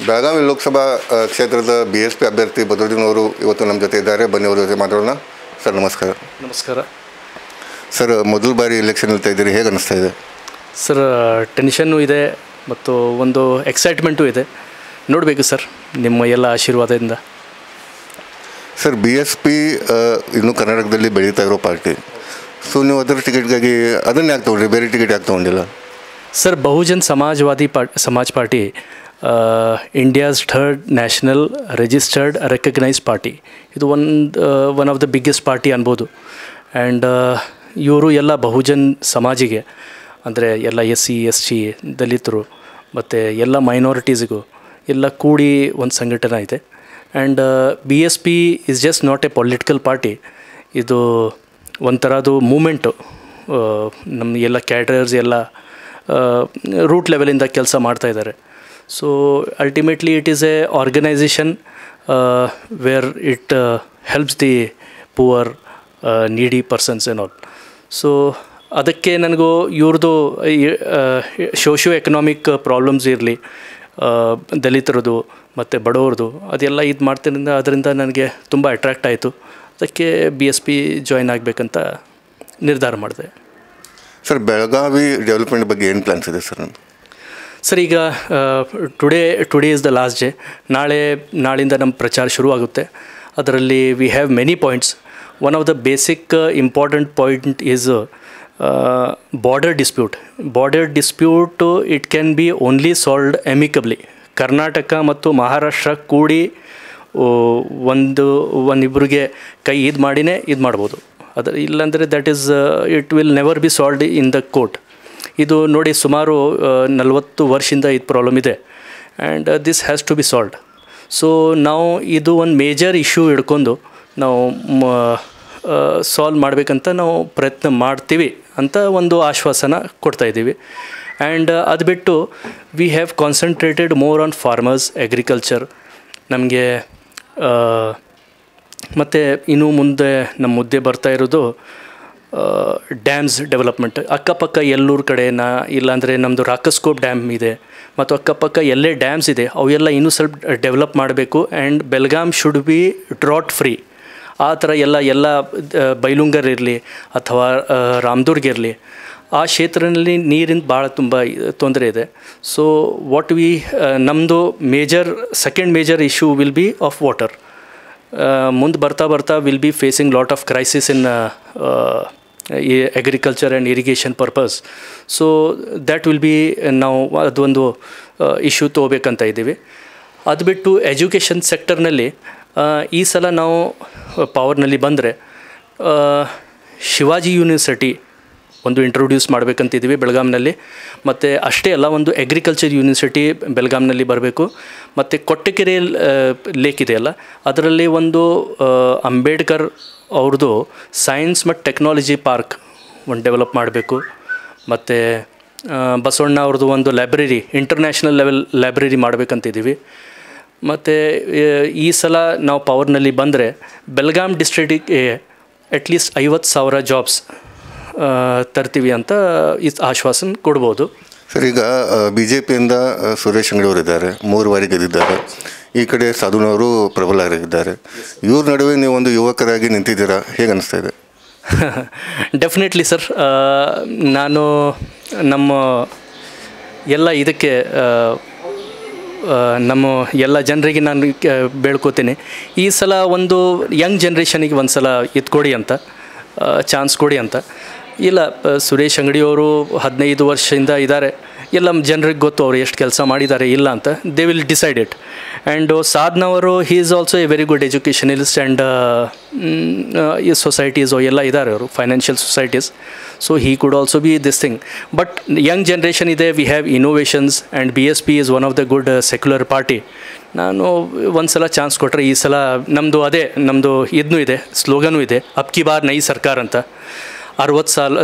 ಬೆಳಗಾವಿ ಲೋಕಸಭಾ ಕ್ಷೇತ್ರದ BSP ಅಭ್ಯರ್ಥಿ ಬದರುದ್ದೀನ್ ಅವರು ಇವತ್ತು ನಮ್ಮ ಜೊತೆ ಇದ್ದಾರೆ. ಬನ್ನಿ ಅವ್ರ ಜೊತೆ ಮಾತಾಡೋಣ. ಸರ್ ನಮಸ್ಕಾರ. ನಮಸ್ಕಾರ ಸರ್, ಮೊದಲ ಬಾರಿ ಎಲೆಕ್ಷನ್ ಹೇಳ್ತಾ ಇದ್ದೀರಿ, ಹೇಗೆ ಅನ್ನಿಸ್ತಾ ಇದೆ? ಸರ್, ಟೆನ್ಷನ್ನು ಇದೆ ಮತ್ತು ಒಂದು ಎಕ್ಸೈಟ್ಮೆಂಟು ಇದೆ. ನೋಡಬೇಕು ಸರ್ ನಿಮ್ಮ ಎಲ್ಲ ಆಶೀರ್ವಾದದಿಂದ. ಸರ್, BSP ಇನ್ನೂ ಕರ್ನಾಟಕದಲ್ಲಿ ಬೆಳೀತಾ ಇರೋ ಪಾರ್ಟಿ. ಸೊ ನೀವು ಅದರ ಟಿಕೆಟ್ಗಾಗಿ ಅದನ್ನು ಯಾಕೆ ತೊಗೊಂಡ್ರಿ, ಬೇರೆ ಟಿಕೆಟ್ ಯಾಕೆ ತೊಗೊಂಡಿಲ್ಲ? Sir, Bahujan Samaj party India's third national registered recognise party. ಇದು one of the biggest party ಅನ್ಬೋದು. ಆ್ಯಂಡ್ ಇವರು ಎಲ್ಲ ಬಹುಜನ್ ಸಮಾಜಿಗೆ ಅಂದರೆ ಎಲ್ಲ SC ST ದಲಿತರು ಮತ್ತು ಎಲ್ಲ ಮೈನಾರಿಟೀಸಿಗೂ ಎಲ್ಲ ಕೂಡಿ ಒಂದು ಸಂಘಟನೆ ಇದೆ. And BSP is just not A political party. ಇದು ಒಂಥರದ್ದು ಮೂಮೆಂಟು. ನಮ್ಮ ಎಲ್ಲ ಕ್ಯಾಡ್ರರ್ಸ್ ಎಲ್ಲ ರೂಟ್ ಲೆವೆಲಿಂದ ಕೆಲಸ ಮಾಡ್ತಾಯಿದ್ದಾರೆ. So ultimately it is a organisation where it helps the poor needy persons and all. So ಅದಕ್ಕೆ ನನಗೂ ಇವ್ರದ್ದು ಸೋಷಿಯೋ ಎಕನಾಮಿಕ್ ಪ್ರಾಬ್ಲಮ್ಸ್ ಇರಲಿ, ದಲಿತರದು ಮತ್ತು ಬಡವ್ರದ್ದು, ಅದೆಲ್ಲ ಇದು ಮಾಡ್ತಿದ್ದರಿಂದ ಅದರಿಂದ ನನಗೆ ತುಂಬ ಅಟ್ರ್ಯಾಕ್ಟ್ ಆಯಿತು. ಅದಕ್ಕೆ BSP ಜಾಯ್ನ್ ಆಗಬೇಕಂತ ನಿರ್ಧಾರ ಮಾಡಿದೆ. ಸರ್, ಬೆಳಗಾವಿ ಡೆವಲಪ್ಮೆಂಟ್ ಬಗ್ಗೆ ಏನು ಪ್ಲ್ಯಾನ್ಸ್ ಇದೆ ಸರ್? ಸರ್, ಈಗ today is the last day. ನಾಳಿಂದ ನಮ್ಮ ಪ್ರಚಾರ ಶುರುವಾಗುತ್ತೆ. ಅದರಲ್ಲಿ we have many points. One of the basic important point is border dispute. It can be only solved amicably. Karnataka ಮತ್ತು ಮಹಾರಾಷ್ಟ್ರ ಕೂಡಿ ಒಂದಿಬ್ಬರಿಗೆ ಕೈ ಇದು ಮಾಡಿನೇ ಇದು ಮಾಡ್ಬೋದು. ಅದು ಇಲ್ಲಾಂದರೆ it will never be solved in the court. ಇದು ನೋಡಿ, ಸುಮಾರು 40 ವರ್ಷದಿಂದ ಇದು ಪ್ರಾಬ್ಲಮ್ ಇದೆ. And this has to be solved. So ನಾವು ಇದು ಒಂದು ಮೇಜರ್ ಇಶ್ಯೂ ಹಿಡ್ಕೊಂಡು ನಾವು ಸಾಲ್ವ್ ಮಾಡಬೇಕಂತ ನಾವು ಪ್ರಯತ್ನ ಮಾಡ್ತೀವಿ ಅಂತ ಒಂದು ಆಶ್ವಾಸನ ಕೊಡ್ತಾಯಿದ್ದೀವಿ. ಆ್ಯಂಡ್ ಅದು ಬಿಟ್ಟು we have concentrated more on farmers, agriculture. ನಮಗೆ ಮತ್ತು ಇನ್ನೂ ಮುಂದೆ ನಮ್ಮ ಮುದ್ದೆ ಬರ್ತಾ ಇರೋದು ಡ್ಯಾಮ್ಸ್ ಡೆವಲಪ್ಮೆಂಟ್. ಅಕ್ಕಪಕ್ಕ ಎಲ್ಲೂರ ಕಡೆನ, ಇಲ್ಲಾಂದರೆ ನಮ್ಮದು ರಾಕಸ್ಕೋಪ್ ಡ್ಯಾಮ್ ಇದೆ ಮತ್ತು ಅಕ್ಕಪಕ್ಕ ಎಲ್ಲೇ ಡ್ಯಾಮ್ಸ್ ಇದೆ ಅವೆಲ್ಲ ಇನ್ನೂ ಸ್ವಲ್ಪ ಡೆವಲಪ್ ಮಾಡಬೇಕು. And Belgaum should be drought free. ಆ ಥರ ಎಲ್ಲ ಬೈಲುಂಗರ್ ಇರಲಿ ಅಥವಾ ರಾಮದುರ್ಗ ಇರಲಿ, ಆ ಕ್ಷೇತ್ರದಲ್ಲಿ ನೀರಿನ ಭಾಳ ತುಂಬ ತೊಂದರೆ ಇದೆ. ಸೊ ನಮ್ಮದು second major issue will be of water. ಮುಂದೆ ಬರ್ತಾ will be facing lot of crisis in agriculture and irrigation purpose. So that will be ನಾವು ಅದೊಂದು ಇಶ್ಯೂ ತೊಗೋಬೇಕಂತ ಇದ್ದೀವಿ. ಅದು ಬಿಟ್ಟು ಎಜುಕೇಷನ್ ಸೆಕ್ಟರ್ನಲ್ಲಿ ಈ ಸಲ ನಾವು ಪವರ್ನಲ್ಲಿ ಬಂದರೆ ಶಿವಾಜಿ ಯೂನಿವರ್ಸಿಟಿ ಒಂದು ಇಂಟ್ರೊಡ್ಯೂಸ್ ಮಾಡಬೇಕಂತಿದ್ದೀವಿ ಬೆಳಗಾಂನಲ್ಲಿ. ಮತ್ತು ಅಷ್ಟೇ ಅಲ್ಲ, ಒಂದು ಅಗ್ರಿಕಲ್ಚರ್ ಯೂನಿವರ್ಸಿಟಿ ಬೆಳಗಾಂನಲ್ಲಿ ಬರಬೇಕು. ಮತ್ತು ಕೊಟ್ಟಕೆರೆ ಲೇಕ್ ಇದೆಯಲ್ಲ, ಅದರಲ್ಲಿ ಒಂದು ಅಂಬೇಡ್ಕರ್ ಅವ್ರದ್ದು ಸೈನ್ಸ್ ಮತ್ತು ಟೆಕ್ನಾಲಜಿ ಪಾರ್ಕ್ ಒಂದು ಡೆವಲಪ್ ಮಾಡಬೇಕು. ಮತ್ತು ಬಸವಣ್ಣ ಅವ್ರದ್ದು ಒಂದು ಲೈಬ್ರರಿ, ಇಂಟರ್ನ್ಯಾಷನಲ್ ಲೆವೆಲ್ ಲೈಬ್ರರಿ ಮಾಡಬೇಕಂತಿದ್ದೀವಿ. ಮತ್ತು ಈ ಸಲ ನಾವು ಪವರ್ನಲ್ಲಿ ಬಂದರೆ ಬೆಳಗಾಂ ಡಿಸ್ಟ್ರಿಕ್ಟಿಗೆ ಅಟ್ಲೀಸ್ಟ್ 50,000 ಜಾಬ್ಸ್ ತರ್ತೀವಿ ಅಂತ ಆಶ್ವಾಸನೆ ಕೊಡ್ಬೋದು. ಸರ್, ಈಗ BJPಯಿಂದ ಸುರೇಶ್ ಅಂಗಡಿ ಅವರು ಇದ್ದಾರೆ, 3 ಬಾರಿ ಗೆದ್ದಿದ್ದಾರೆ. ಈ ಕಡೆ ಸಾಧುನವರು ಪ್ರಬಲರಾಗಿದ್ದಾರೆ. ಇವ್ರ ನಡುವೆ ನೀವು ಒಂದು ಯುವಕರಾಗಿ ನಿಂತಿದ್ದೀರಾ, ಹೇಗೆ ಅನ್ನಿಸ್ತಾ ಇದೆ? ಡೆಫಿನೆಟ್ಲಿ ಸರ್, ನಾನು ನಮ್ಮ ಎಲ್ಲ ಇದಕ್ಕೆ ನಮ್ಮ ಎಲ್ಲ ಜನರಿಗೆ ನಾನು ಬೇಡ್ಕೋತೀನಿ, ಈ ಸಲ ಒಂದು ಯಂಗ್ ಜನ್ರೇಷನಿಗೆ ಒಂದು ಸಲ ಕೊಡಿ ಅಂತ, ಚಾನ್ಸ್ ಕೊಡಿ ಅಂತ. ಇಲ್ಲ, ಸುರೇಶ್ ಅಂಗಡಿಯವರು 15 ವರ್ಷದಿಂದ ಇದ್ದಾರೆ. ಎಲ್ಲ ಜನರಿಗೆ ಗೊತ್ತು ಅವರು ಎಷ್ಟು ಕೆಲಸ ಮಾಡಿದ್ದಾರೆ ಇಲ್ಲ ಅಂತ. They will decide it. And ಸಾಧನವರು he is also a very good educationalist. And ಈ ಸೊಸೈಟೀಸು ಎಲ್ಲ ಇದ್ದಾರೆ ಅವರು, financial societies. So he could also be this thing. But young generation ಇದೆ, we have innovations and BSP is one of the good secular party. ನಾನು ಒಂದು ಸಲ chance ಕೊಟ್ಟರೆ ಈ ಸಲ ನಮ್ಮದು ಇದನ್ನೂ ಇದೆ, ಸ್ಲೋಗನೂ ಇದೆ, ಅಬ್ ಕಿ ಬಾರ್ ನೈ ಸರ್ಕಾರ ಅಂತ. 60 ಸಾಲ್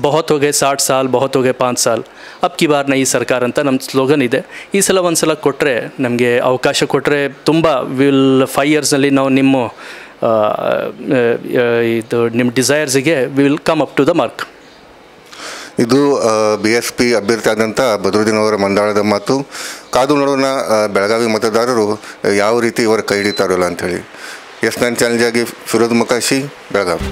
ಬಹುತ್ ಹೋಗೆ, 60 ಸಾಲ್ ಬಹುತ್ ಹೋಗೆ, 5 ಸಾಲ್ ಅಬ್ ಕಿ ಬಾರ್ ನೈ ಸರ್ಕಾರ ಅಂತ ನಮ್ಮ ಸ್ಲೋಗನ್ ಇದೆ. ಈ ಸಲ ಒಂದು ಸಲ ಕೊಟ್ಟರೆ, ನಮಗೆ ಅವಕಾಶ ಕೊಟ್ಟರೆ ತುಂಬ 5 ಇಯರ್ಸ್ನಲ್ಲಿ ನಾವು ನಿಮ್ಮ ಡಿಸೈರ್ಸಿಗೆ we will come up to the mark. ಇದು BSP ಅಭ್ಯರ್ಥಿ ಆದಂಥ ಬದ್ರುದ್ದೀನ್ ಅವರ ಮಂದಾಳದ ಮಾತು. ಕಾದು ನೋಡೋಣ ಬೆಳಗಾವಿ ಮತದಾರರು ಯಾವ ರೀತಿ ಇವರ ಕೈ ಹಿಡಿತಾರಲ್ಲ ಅಂಥೇಳಿ. ಎಸ್9 ಚಾಲೆಂಜ್ ಆಗಿ ಫಿರೋಜ್ ಮೊಕಾಶಿ, ಬೆಳಗಾವಿ.